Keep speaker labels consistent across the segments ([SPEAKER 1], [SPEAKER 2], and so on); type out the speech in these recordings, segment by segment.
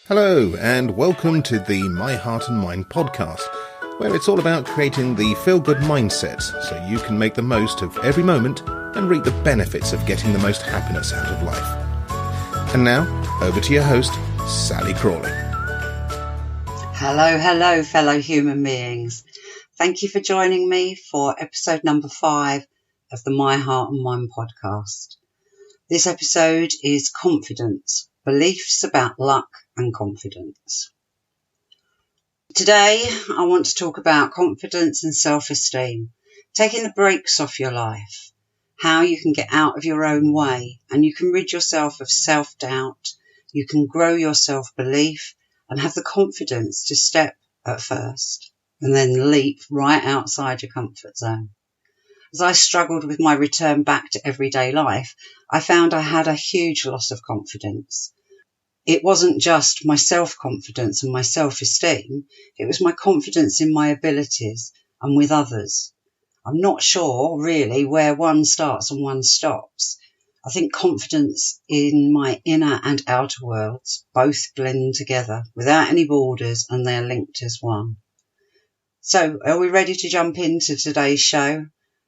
[SPEAKER 1] Hello, and welcome to the My Heart and Mind podcast, where it's all about creating the feel-good mindset so you can make the most of every moment and reap the benefits of getting the most happiness out of life. And now, over to your host, Sallie Crawley.
[SPEAKER 2] Hello, fellow human beings. Thank you for joining me for episode number 5 of the My Heart and Mind podcast. This episode is confidence, beliefs about luck and confidence. Today, I want to talk about confidence and self-esteem, taking the brakes off your life, how you can get out of your own way and you can rid yourself of self-doubt, you can grow your self-belief and have the confidence to step at first and then leap right outside your comfort zone. As I struggled with my return back to everyday life, I found I had a huge loss of confidence. It wasn't just my self-confidence and my self-esteem, it was my confidence in my abilities and with others. I'm not sure, really, where one starts and one stops. I think confidence in my inner and outer worlds both blend together without any borders and they're linked as one. So, are we ready to jump into today's show?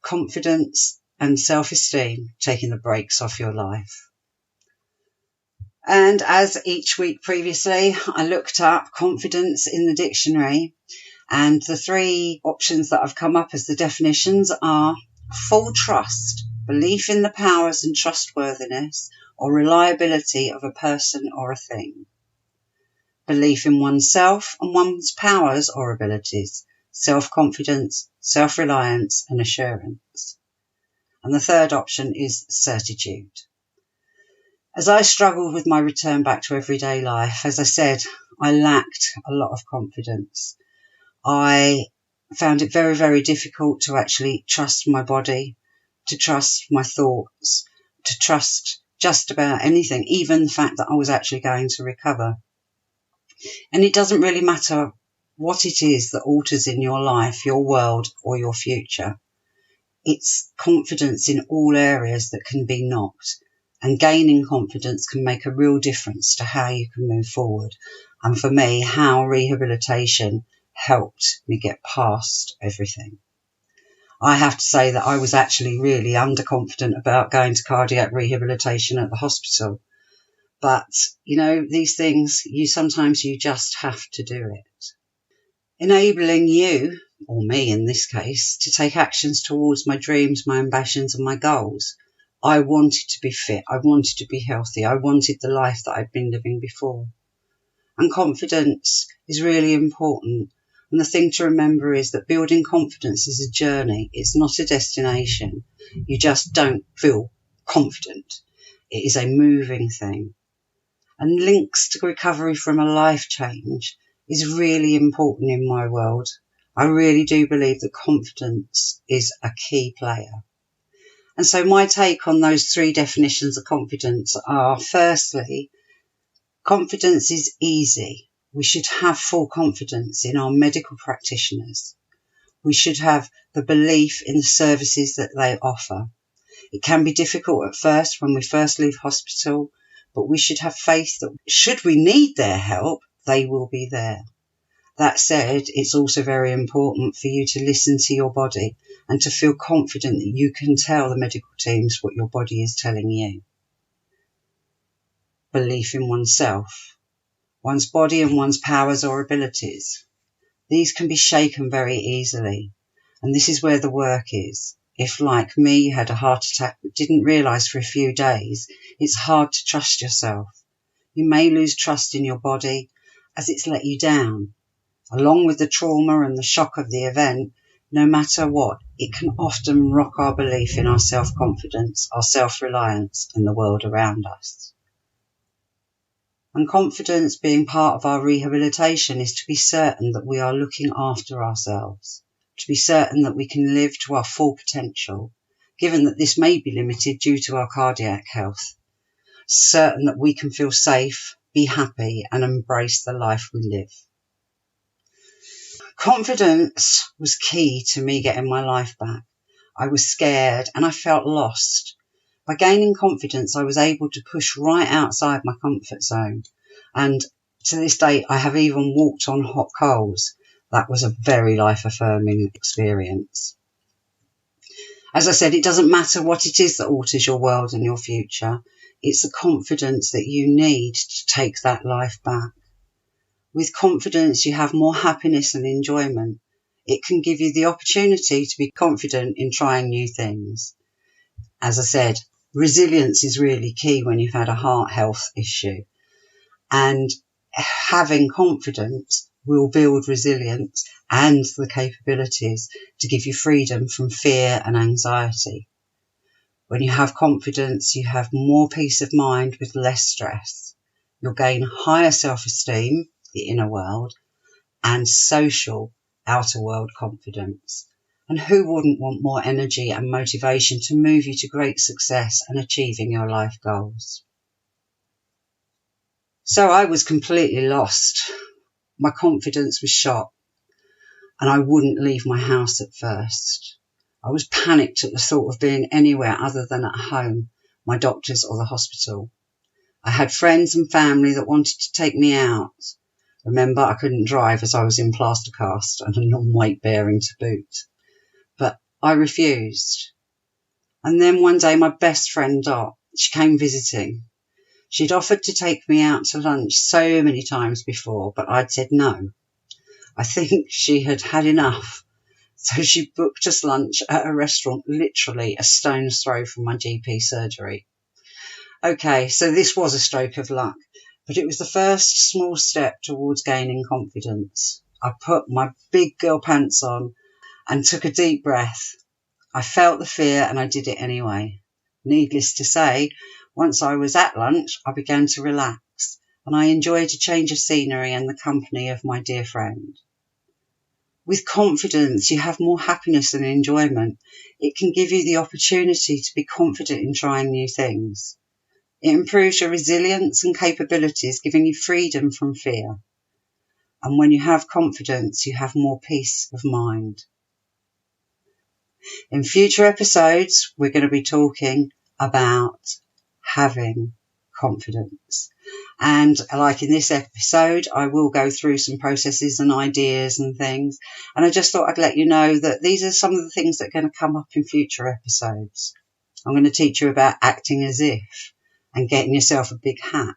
[SPEAKER 2] Confidence and self-esteem, taking the brakes off your life. And as each week previously, I looked up confidence in the dictionary, and the 3 options that have come up as the definitions are full trust, belief in the powers and trustworthiness or reliability of a person or a thing. Belief in oneself and one's powers or abilities, self-confidence, self-reliance and assurance. And the 3rd option is certitude. As I struggled with my return back to everyday life, as I said, I lacked a lot of confidence. I found it very, very difficult to actually trust my body, to trust my thoughts, to trust just about anything, even the fact that I was actually going to recover. And it doesn't really matter what it is that alters in your life, your world or your future. It's confidence in all areas that can be knocked. And gaining confidence can make a real difference to how you can move forward. And for me, how rehabilitation helped me get past everything. I have to say that I was actually really underconfident about going to cardiac rehabilitation at the hospital. But, these things, sometimes you just have to do it. Enabling you, or me in this case, to take actions towards my dreams, my ambitions and my goals. I wanted to be fit, I wanted to be healthy, I wanted the life that I'd been living before. And confidence is really important. And the thing to remember is that building confidence is a journey, it's not a destination. You just don't feel confident. It is a moving thing. And links to recovery from a life change is really important in my world. I really do believe that confidence is a key player. And so my take on those 3 definitions of confidence are, firstly, confidence is easy. We should have full confidence in our medical practitioners. We should have the belief in the services that they offer. It can be difficult at first when we first leave hospital, but we should have faith that should we need their help, they will be there. That said, it's also very important for you to listen to your body and to feel confident that you can tell the medical teams what your body is telling you. Belief in oneself, one's body and one's powers or abilities. These can be shaken very easily, and this is where the work is. If, like me, you had a heart attack but didn't realise for a few days, it's hard to trust yourself. You may lose trust in your body as it's let you down. Along with the trauma and the shock of the event, no matter what, it can often rock our belief in our self-confidence, our self-reliance and the world around us. And confidence being part of our rehabilitation is to be certain that we are looking after ourselves, to be certain that we can live to our full potential, given that this may be limited due to our cardiac health, certain that we can feel safe, be happy and embrace the life we live. Confidence was key to me getting my life back. I was scared and I felt lost. By gaining confidence, I was able to push right outside my comfort zone and To this day, I have even walked on hot coals. That was a very life-affirming experience. As I said, it doesn't matter what it is that alters your world and your future. It's the confidence that you need to take that life back. With confidence, you have more happiness and enjoyment. It can give you the opportunity to be confident in trying new things. As I said, resilience is really key when you've had a heart health issue. And having confidence will build resilience and the capabilities to give you freedom from fear and anxiety. When you have confidence, you have more peace of mind with less stress. You'll gain higher self-esteem, the inner world, and social outer world confidence. And who wouldn't want more energy and motivation to move you to great success and achieving your life goals? So I was completely lost. My confidence was shot, and I wouldn't leave my house at first. I was panicked at the thought of being anywhere other than at home, my doctor's or the hospital. I had friends and family that wanted to take me out. Remember, I couldn't drive as I was in plaster cast and a non-weight bearing to boot. But I refused. And then one day my best friend Dot, she came visiting. She'd offered to take me out to lunch so many times before, but I'd said no. I think she had had enough. So she booked us lunch at a restaurant literally a stone's throw from my GP surgery. Okay, so this was a stroke of luck, but it was the first small step towards gaining confidence. I put my big girl pants on and took a deep breath. I felt the fear and I did it anyway. Needless to say, once I was at lunch, I began to relax and I enjoyed a change of scenery and the company of my dear friend. With confidence, you have more happiness and enjoyment. It can give you the opportunity to be confident in trying new things. It improves your resilience and capabilities, giving you freedom from fear. And when you have confidence, you have more peace of mind. In future episodes, we're going to be talking about having confidence. And like in this episode, I will go through some processes and ideas and things. And I just thought I'd let you know that these are some of the things that are going to come up in future episodes. I'm going to teach you about acting as if and getting yourself a big hat.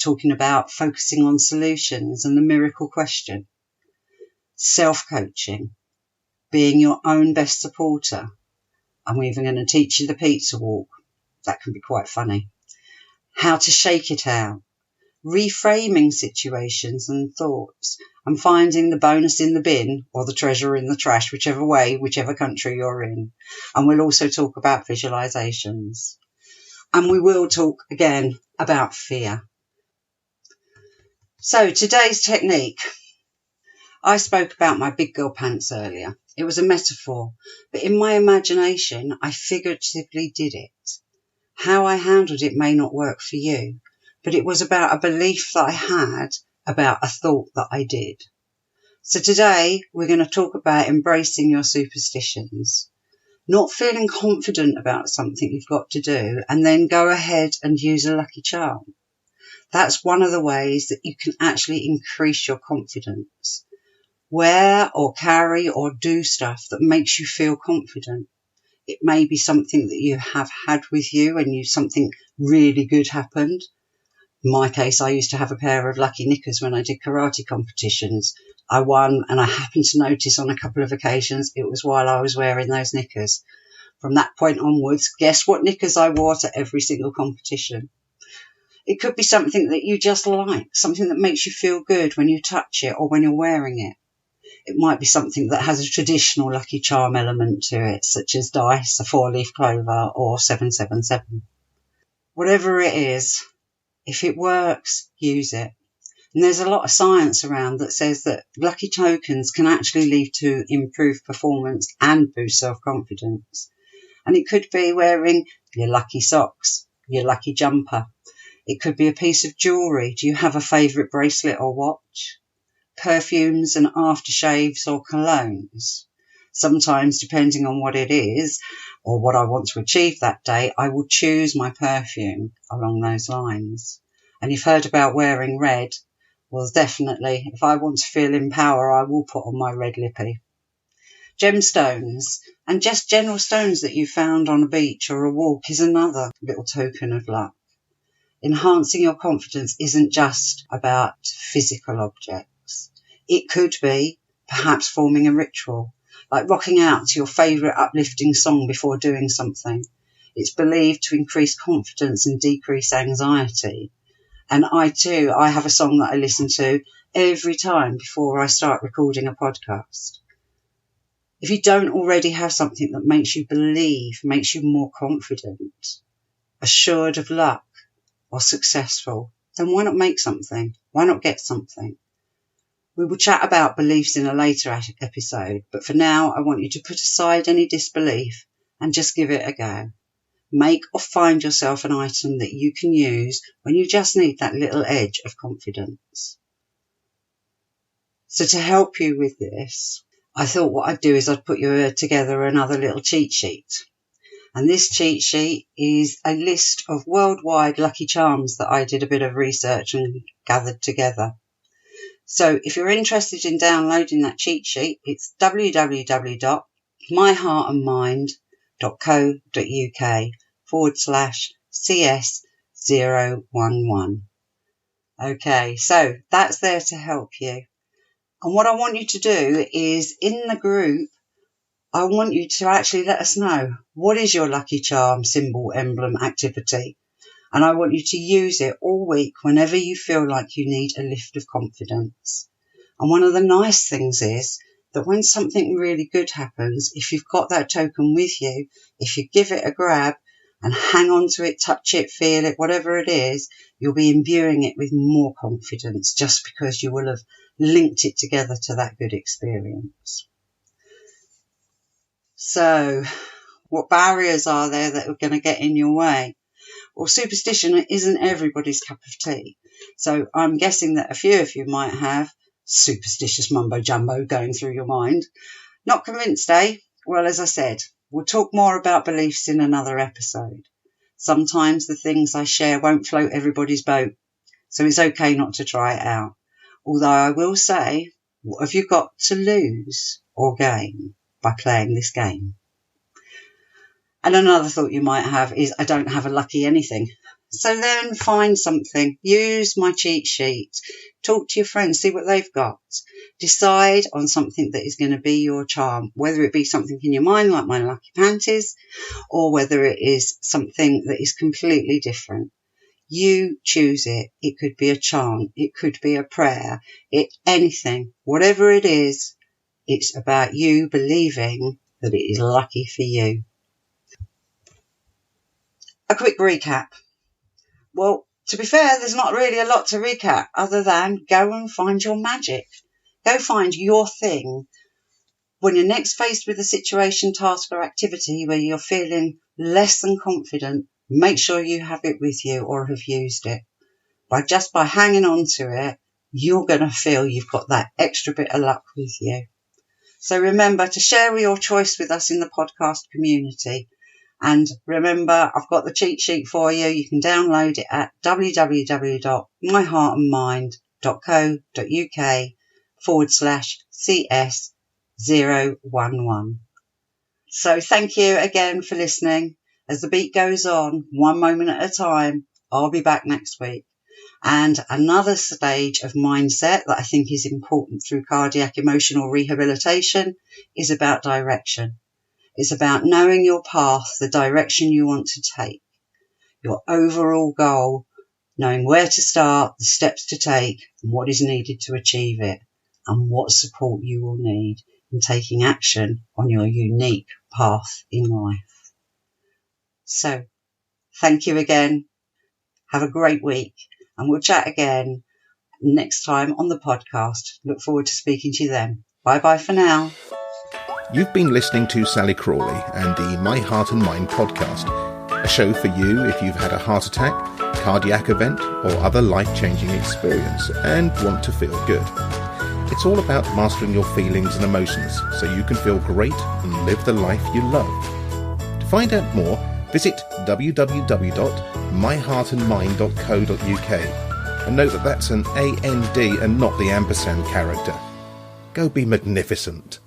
[SPEAKER 2] Talking about focusing on solutions and the miracle question. Self-coaching. Being your own best supporter. I'm even going to teach you the pizza walk. That can be quite funny. How to shake it out. Reframing situations and thoughts and finding the bonus in the bin or the treasure in the trash, whichever way, whichever country you're in. And we'll also talk about visualizations. And we will talk again about fear. So today's technique. I spoke about my big girl pants earlier. It was a metaphor, but in my imagination, I figuratively did it. How I handled it may not work for you, but it was about a belief that I had about a thought that I did. So today we're going to talk about embracing your superstitions, not feeling confident about something you've got to do and then go ahead and use a lucky charm. That's one of the ways that you can actually increase your confidence. Wear or carry or do stuff that makes you feel confident. It may be something that you have had with you and something really good happened. In my case, I used to have a pair of lucky knickers when I did karate competitions. I won and I happened to notice on a couple of occasions it was while I was wearing those knickers. From that point onwards, guess what knickers I wore to every single competition? It could be something that you just like, something that makes you feel good when you touch it or when you're wearing it. It might be something that has a traditional lucky charm element to it, such as dice, a 4-leaf clover, or 777. Whatever it is, if it works, use it. And there's a lot of science around that says that lucky tokens can actually lead to improved performance and boost self-confidence. And it could be wearing your lucky socks, your lucky jumper. It could be a piece of jewellery. Do you have a favourite bracelet or watch? Perfumes and aftershaves or colognes. Sometimes, depending on what it is or what I want to achieve that day, I will choose my perfume along those lines. And you've heard about wearing red. Well, definitely, if I want to feel in power, I will put on my red lippy. Gemstones and just general stones that you found on a beach or a walk is another little token of luck. Enhancing your confidence isn't just about physical objects. It could be perhaps forming a ritual, like rocking out to your favourite uplifting song before doing something. It's believed to increase confidence and decrease anxiety. And I have a song that I listen to every time before I start recording a podcast. If you don't already have something that makes you believe, makes you more confident, assured of luck or successful, then why not make something? Why not get something? We will chat about beliefs in a later episode, but for now I want you to put aside any disbelief and just give it a go. Make or find yourself an item that you can use when you just need that little edge of confidence. So to help you with this, I thought what I'd do is I'd put you together another little cheat sheet. And this cheat sheet is a list of worldwide lucky charms that I did a bit of research and gathered together. So if you're interested in downloading that cheat sheet, it's www.myheartandmind.co.uk/CS011. Okay, so that's there to help you. And what I want you to do is, in the group, I want you to actually let us know, what is your lucky charm, symbol, emblem, activity? And I want you to use it all week whenever you feel like you need a lift of confidence. And one of the nice things is that when something really good happens, if you've got that token with you, if you give it a grab and hang on to it, touch it, feel it, whatever it is, you'll be imbuing it with more confidence just because you will have linked it together to that good experience. So, what barriers are there that are going to get in your way? Well, superstition isn't everybody's cup of tea. So I'm guessing that a few of you might have superstitious mumbo jumbo going through your mind. Not convinced, eh? Well, as I said, we'll talk more about beliefs in another episode. Sometimes the things I share won't float everybody's boat, so it's okay not to try it out. Although I will say, what have you got to lose or gain by playing this game? And another thought you might have is, I don't have a lucky anything. So then find something. Use my cheat sheet. Talk to your friends. See what they've got. Decide on something that is going to be your charm, whether it be something in your mind like my lucky panties, or whether it is something that is completely different. You choose it. It could be a chant. It could be a prayer. Anything. Whatever it is, it's about you believing that it is lucky for you. A quick recap. Well, to be fair, there's not really a lot to recap other than go and find your magic. Go find your thing. When you're next faced with a situation, task or activity where you're feeling less than confident, make sure you have it with you or have used it. By hanging on to it, you're going to feel you've got that extra bit of luck with you. So remember to share your choice with us in the podcast community. And remember, I've got the cheat sheet for you. You can download it at www.myheartandmind.co.uk/CS011. So thank you again for listening. As the beat goes on, one moment at a time, I'll be back next week. And another stage of mindset that I think is important through cardiac emotional rehabilitation is about direction. It's about knowing your path, the direction you want to take, your overall goal, knowing where to start, the steps to take, and what is needed to achieve it, and what support you will need in taking action on your unique path in life. So, thank you again. Have a great week, and we'll chat again next time on the podcast. Look forward to speaking to you then. Bye-bye for now.
[SPEAKER 1] You've been listening to Sallie Crawley and the My Heart and Mind podcast, a show for you if you've had a heart attack, cardiac event or other life-changing experience and want to feel good. It's all about mastering your feelings and emotions so you can feel great and live the life you love. To find out more, visit www.myheartandmind.co.uk And note that that's an AND and not the ampersand character. Go be magnificent.